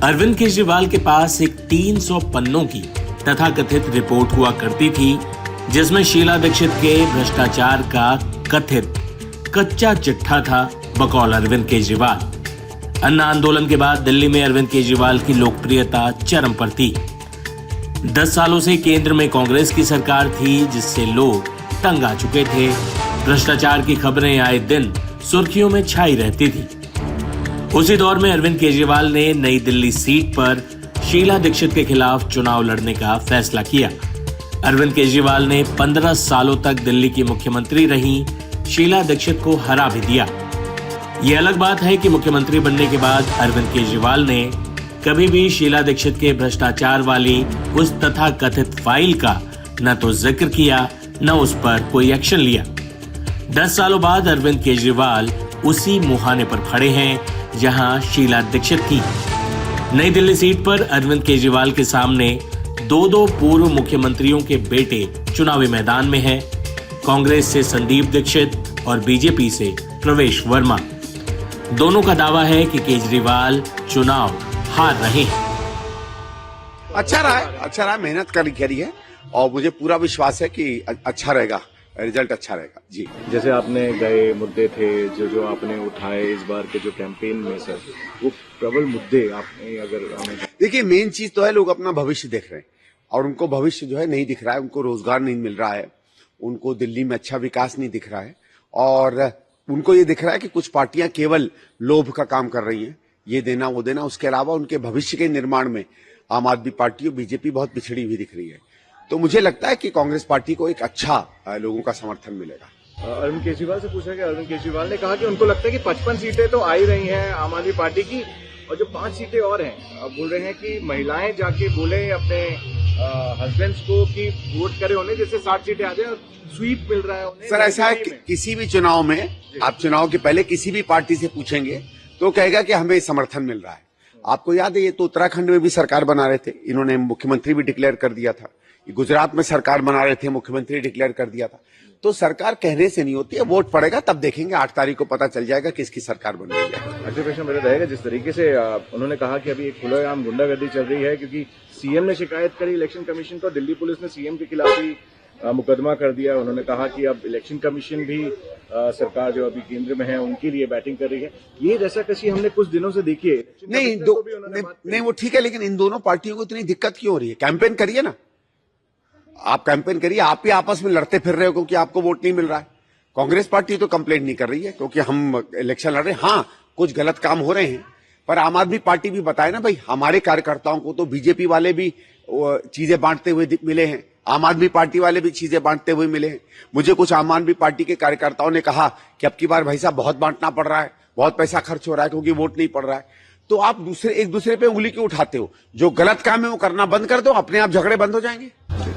अरविंद केजरीवाल के पास एक 300 पन्नों की तथाकथित रिपोर्ट हुआ करती थी, जिसमें शीला दीक्षित के भ्रष्टाचार का कथित कच्चा चिट्ठा था बकौल अरविंद केजरीवाल। अन्ना आंदोलन के बाद दिल्ली में अरविंद केजरीवाल की लोकप्रियता चरम पर थी। 10 सालों से केंद्र में कांग्रेस की सरकार थी, जिससे लोग तंग आ चुके थे। भ्रष्टाचार की खबरें आए दिन सुर्खियों में छाई रहती थी। उसी दौर में अरविंद केजरीवाल ने नई दिल्ली सीट पर शीला दीक्षित के खिलाफ चुनाव लड़ने का फैसला किया। अरविंद केजरीवाल ने 15 सालों तक दिल्ली की मुख्यमंत्री रही शीला दीक्षित को हरा भी दिया। यह अलग बात है कि मुख्यमंत्री बनने के बाद अरविंद केजरीवाल ने कभी भी शीला दीक्षित के भ्रष्टाचार वाली उस तथाकथित फाइल का न तो जिक्र किया, न उस पर कोई एक्शन लिया। 10 सालों बाद अरविंद केजरीवाल उसी मुहाने पर खड़े हैं जहां शीला दीक्षित थी। नई दिल्ली सीट पर अरविंद केजरीवाल के सामने दो पूर्व मुख्यमंत्रियों के बेटे चुनावी मैदान में हैं। कांग्रेस से संदीप दीक्षित और बीजेपी से प्रवेश वर्मा। दोनों का दावा है कि केजरीवाल चुनाव हार रहे हैं। अच्छा रहा, मेहनत करी है और मुझे पूरा विश्वास है कि अच्छा रहेगा, रिजल्ट अच्छा रहेगा जी। जैसे आपने गए मुद्दे थे जो आपने उठाए इस बार के जो कैंपेन में सर, वो प्रबल मुद्दे आपने अगर देखिए, मेन चीज तो है लोग अपना भविष्य देख रहे हैं और उनको भविष्य जो है नहीं दिख रहा है, उनको रोजगार नहीं मिल रहा है, उनको दिल्ली में अच्छा विकास नहीं दिख रहा है और उनको ये दिख रहा है कि कुछ पार्टियां केवल लोभ का काम कर रही हैं, ये देना वो देना। उसके अलावा उनके भविष्य के निर्माण में आम आदमी पार्टी और बीजेपी बहुत पिछड़ी हुई दिख रही है। तो मुझे लगता है कि कांग्रेस पार्टी को एक अच्छा लोगों का समर्थन मिलेगा। अरविंद केजरीवाल से पूछा गया, अरविंद केजरीवाल ने कहा कि उनको लगता है कि 55 सीटें तो आ ही रही हैं आम आदमी पार्टी की और जो 5 सीटें और हैं, अब बोल रहे हैं कि महिलाएं जाके बोले अपने हस्बैंड्स को कि वोट करे उन्हें, जैसे 60 सीटें आ जाए और स्वीप मिल रहा है उन्हें। सर ऐसा है किसी भी चुनाव में आप चुनाव के पहले किसी भी पार्टी से पूछेंगे तो कहेगा कि हमें समर्थन मिल रहा है। आपको याद है ये तो उत्तराखंड में भी सरकार बना रहे थे, इन्होंने मुख्यमंत्री भी डिक्लेयर कर दिया था। गुजरात में सरकार बना रहे थे, मुख्यमंत्री डिक्लेयर कर दिया था। तो सरकार कहने से नहीं होती है, वोट पड़ेगा तब देखेंगे। 8 तारीख को पता चल जाएगा किसकी सरकार बन रही है। अगले प्रश्न मेरा रहेगा, जिस तरीके से उन्होंने कहा कि अभी एक खुलेआम गुंडागर्दी चल रही है क्योंकि सीएम ने शिकायत करी इलेक्शन कमीशन को, दिल्ली पुलिस ने सीएम के खिलाफ ही मुकदमा कर दिया। उन्होंने कहा कि अब इलेक्शन कमीशन भी सरकार जो अभी केंद्र में है उनके लिए बैटिंग कर रही है। ये जैसा कशी हमने कुछ दिनों से देखी है। नहीं वो ठीक है, लेकिन इन दोनों पार्टियों को इतनी दिक्कत क्यों हो रही है? कैंपेन करिए ना, आप कैंपेन करिए। आप ही आपस में लड़ते फिर रहे हो क्योंकि आपको वोट नहीं मिल रहा है। कांग्रेस पार्टी तो कंप्लेंट नहीं कर रही है क्योंकि हम इलेक्शन लड़ रहे हैं। हाँ, कुछ गलत काम हो रहे हैं, पर आम आदमी पार्टी भी बताए ना भाई, हमारे कार्यकर्ताओं को तो बीजेपी वाले भी चीजें बांटते हुए मिले हैं, आम आदमी पार्टी वाले भी चीजें बांटते हुए मिले हैं। मुझे कुछ आम आदमी पार्टी के कार्यकर्ताओं ने कहा कि अब की बार भाई साहब बहुत बांटना पड़ रहा है, बहुत पैसा खर्च हो रहा है क्योंकि वोट नहीं पड़ रहा है। तो आप एक दूसरे पे उंगली क्यों उठाते हो? जो गलत काम है वो करना बंद कर दो, अपने आप झगड़े बंद हो जाएंगे।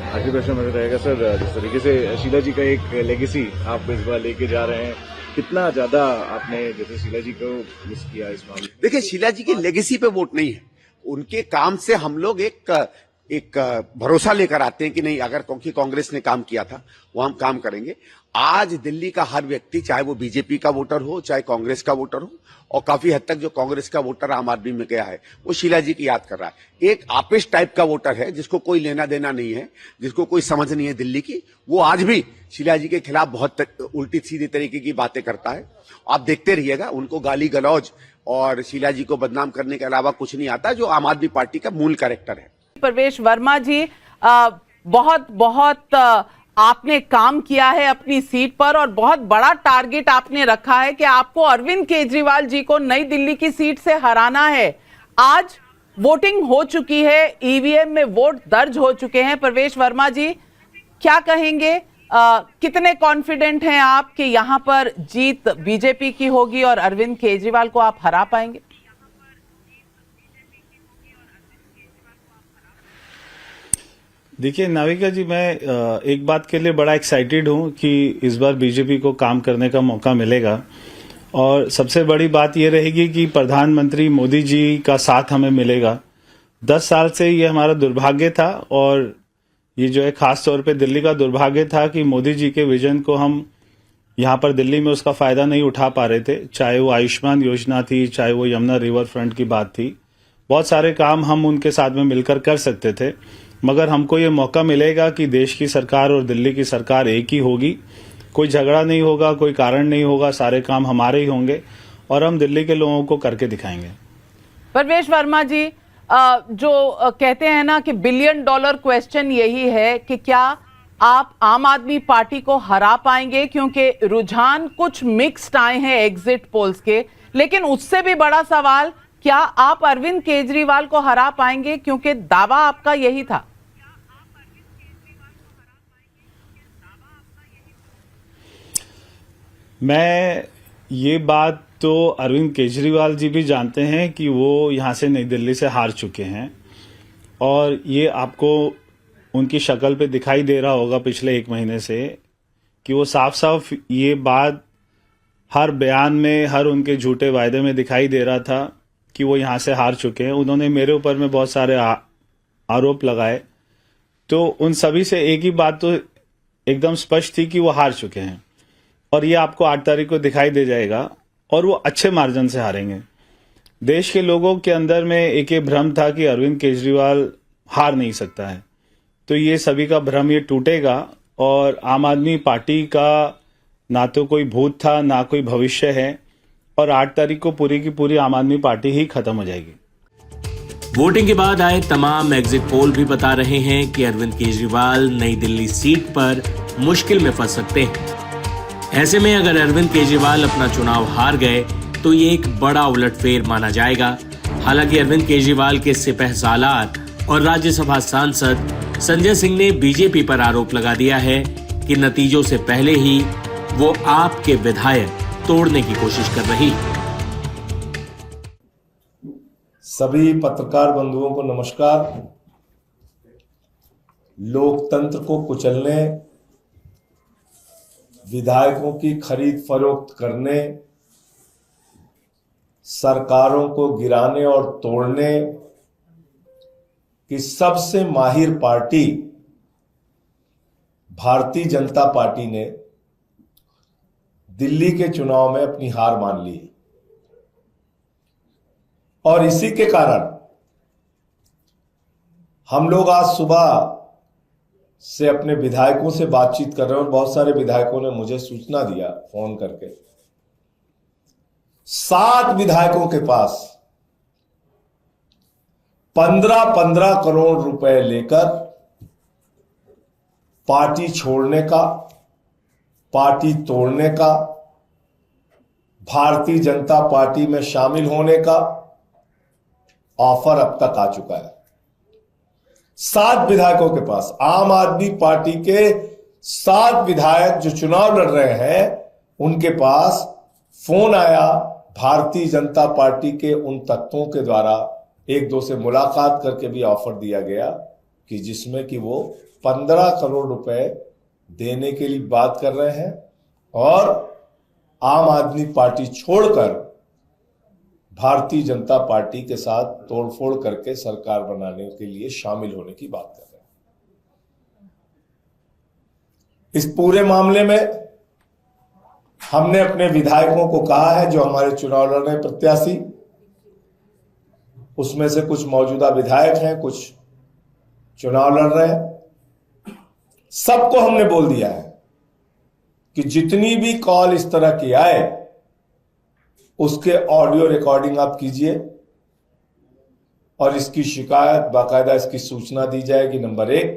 आखिरी प्रश्न मेरा रहेगा सर, जिस तरीके से शीला जी का एक लेगेसी आप इस बार लेके जा रहे हैं, कितना ज्यादा आपने जैसे शीला जी को मिस किया इस मामले में? देखिए, शीला जी की लेगेसी पे वोट नहीं है, उनके काम से हम लोग एक भरोसा लेकर आते हैं कि नहीं, अगर क्योंकि कांग्रेस ने काम किया था वो हम काम करेंगे। आज दिल्ली का हर व्यक्ति, चाहे वो बीजेपी का वोटर हो चाहे कांग्रेस का वोटर हो, और काफी हद तक जो कांग्रेस का वोटर आम आदमी में गया है वो शीला जी की याद कर रहा है। एक आपिश टाइप का वोटर है जिसको कोई लेना देना नहीं है, जिसको कोई समझ नहीं है दिल्ली की, वो आज भी शीला जी के खिलाफ बहुत उल्टी सीधी तरीके की बातें करता है। आप देखते रहिएगा, उनको गाली गलौज और शीला जी को बदनाम करने के अलावा कुछ नहीं आता, जो आम आदमी पार्टी का मूल कैरेक्टर है। प्रवेश वर्मा जी, बहुत आपने काम किया है अपनी सीट पर और बहुत बड़ा टारगेट आपने रखा है कि आपको अरविंद केजरीवाल जी को नई दिल्ली की सीट से हराना है। आज वोटिंग हो चुकी है, ईवीएम में वोट दर्ज हो चुके हैं। प्रवेश वर्मा जी, क्या कहेंगे, कितने कॉन्फिडेंट हैं आप कि यहां पर जीत बीजेपी की होगी और अरविंद केजरीवाल को आप हरा पाएंगे? देखिए नाविका जी, मैं एक बात के लिए बड़ा एक्साइटेड हूं कि इस बार बीजेपी को काम करने का मौका मिलेगा और सबसे बड़ी बात यह रहेगी कि प्रधानमंत्री मोदी जी का साथ हमें मिलेगा। 10 साल से ये हमारा दुर्भाग्य था और ये जो है खास तौर पे दिल्ली का दुर्भाग्य था कि मोदी जी के विजन को हम यहाँ पर दिल्ली में उसका फायदा नहीं उठा पा रहे थे। चाहे वो आयुष्मान योजना थी, चाहे वो यमुना रिवर फ्रंट की बात थी, बहुत सारे काम हम उनके साथ में मिलकर कर सकते थे, मगर हमको ये मौका मिलेगा कि देश की सरकार और दिल्ली की सरकार एक ही होगी, कोई झगड़ा नहीं होगा, कोई कारण नहीं होगा, सारे काम हमारे ही होंगे और हम दिल्ली के लोगों को करके दिखाएंगे। परवेश वर्मा जी, जो कहते हैं ना कि $1 बिलियन क्वेश्चन यही है कि क्या आप आम आदमी पार्टी को हरा पाएंगे, क्योंकि रुझान कुछ मिक्स्ड आए हैं एग्जिट पोल्स के, लेकिन उससे भी बड़ा सवाल, क्या आप अरविंद केजरीवाल को हरा पाएंगे, क्योंकि दावा आपका यही था। मैं ये बात तो अरविंद केजरीवाल जी भी जानते हैं कि वो यहाँ से नई दिल्ली से हार चुके हैं और ये आपको उनकी शक्ल पे दिखाई दे रहा होगा पिछले 1 महीने से कि वो साफ साफ ये बात हर बयान में, हर उनके झूठे वायदे में दिखाई दे रहा था कि वो यहाँ से हार चुके हैं। उन्होंने मेरे ऊपर में बहुत सारे आरोप लगाए, तो उन सभी से एक ही बात तो एकदम स्पष्ट थी कि वो हार चुके हैं और ये आपको 8 तारीख को दिखाई दे जाएगा और वो अच्छे मार्जिन से हारेंगे। देश के लोगों के अंदर में एक ये भ्रम था कि अरविंद केजरीवाल हार नहीं सकता है, तो ये सभी का भ्रम ये टूटेगा और आम आदमी पार्टी का ना तो कोई भूत था ना कोई भविष्य है और 8 तारीख को पूरी की पूरी आम आदमी पार्टी ही खत्म हो जाएगी। वोटिंग के बाद आए तमाम एग्जिट पोल भी बता रहे हैं कि अरविंद केजरीवाल नई दिल्ली सीट पर मुश्किल में फंस सकते हैं। ऐसे में अगर अरविंद केजरीवाल अपना चुनाव हार गए तो ये एक बड़ा उलटफेर माना जाएगा। हालांकि अरविंद केजरीवाल के सिपहसालार और राज्यसभा सांसद संजय सिंह ने बीजेपी पर आरोप लगा दिया है कि नतीजों से पहले ही वो आपके विधायक तोड़ने की कोशिश कर रही। सभी पत्रकार बंधुओं को नमस्कार। लोकतंत्र को कुचलने, विधायकों की खरीद फरोख्त करने, सरकारों को गिराने और तोड़ने की सबसे माहिर पार्टी भारतीय जनता पार्टी ने दिल्ली के चुनाव में अपनी हार मान ली और इसी के कारण हम लोग आज सुबह से अपने विधायकों से बातचीत कर रहे हैं और बहुत सारे विधायकों ने मुझे सूचना दिया फोन करके। 7 विधायकों के पास 15-15 करोड़ रुपए लेकर पार्टी छोड़ने का, पार्टी तोड़ने का, भारतीय जनता पार्टी में शामिल होने का ऑफर अब तक आ चुका है। 7 विधायकों के पास, आम आदमी पार्टी के 7 विधायक जो चुनाव लड़ रहे हैं, उनके पास फोन आया भारतीय जनता पार्टी के उन तत्वों के द्वारा, 1-2 से मुलाकात करके भी ऑफर दिया गया कि जिसमें कि वो 15 करोड़ रुपए देने के लिए बात कर रहे हैं और आम आदमी पार्टी छोड़कर भारतीय जनता पार्टी के साथ तोड़फोड़ करके सरकार बनाने के लिए शामिल होने की बात कर रहे हैं। इस पूरे मामले में हमने अपने विधायकों को कहा है, जो हमारे चुनाव लड़ रहे प्रत्याशी, उसमें से कुछ मौजूदा विधायक हैं, कुछ चुनाव लड़ रहे हैं, सबको हमने बोल दिया है कि जितनी भी कॉल इस तरह की आए उसके ऑडियो रिकॉर्डिंग आप कीजिए और इसकी शिकायत, बाकायदा इसकी सूचना दी जाएगी, नंबर 1।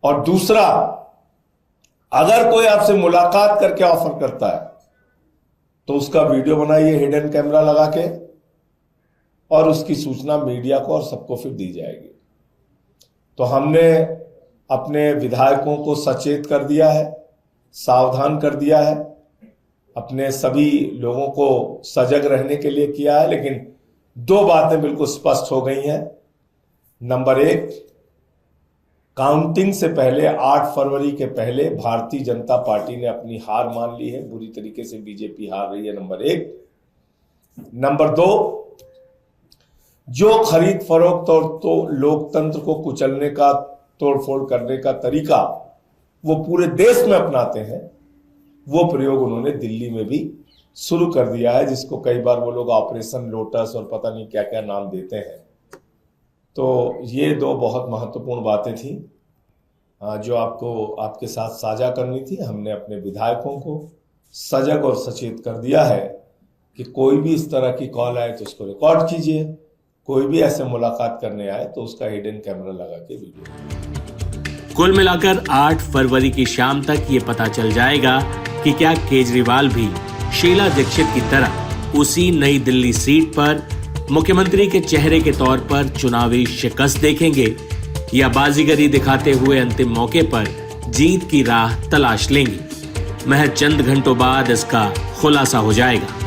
और दूसरा, अगर कोई आपसे मुलाकात करके ऑफर करता है तो उसका वीडियो बनाइए हिडन कैमरा लगा के और उसकी सूचना मीडिया को और सबको फिर दी जाएगी। तो हमने अपने विधायकों को सचेत कर दिया है, सावधान कर दिया है, अपने सभी लोगों को सजग रहने के लिए किया है। लेकिन 2 बातें बिल्कुल स्पष्ट हो गई हैं। नंबर 1, काउंटिंग से पहले 8 फरवरी के पहले भारतीय जनता पार्टी ने अपनी हार मान ली है, बुरी तरीके से बीजेपी हार रही है, नंबर 1। नंबर 2, जो खरीद फरोख्त और तो लोकतंत्र को कुचलने का, तोड़फोड़ करने का तरीका वो पूरे देश में अपनाते हैं, वो प्रयोग उन्होंने दिल्ली में भी शुरू कर दिया है, जिसको कई बार वो लोग ऑपरेशन लोटस और पता नहीं क्या क्या नाम देते हैं। तो ये दो बहुत महत्वपूर्ण बातें थी जो आपको आपके साथ साझा करनी थी। हमने अपने विधायकों को सजग और सचेत कर दिया है कि कोई भी इस तरह की कॉल आए तो उसको रिकॉर्ड कीजिए, कोई भी ऐसे मुलाकात करने आए तो उसका हिडन कैमरा लगा के वीडियो। कुल मिलाकर 8 फरवरी की शाम तक ये पता चल जाएगा कि क्या केजरीवाल भी शीला दीक्षित की तरह उसी नई दिल्ली सीट पर मुख्यमंत्री के चेहरे के तौर पर चुनावी शिकस्त देखेंगे या बाजीगरी दिखाते हुए अंतिम मौके पर जीत की राह तलाश लेंगे। महज चंद घंटों बाद इसका खुलासा हो जाएगा।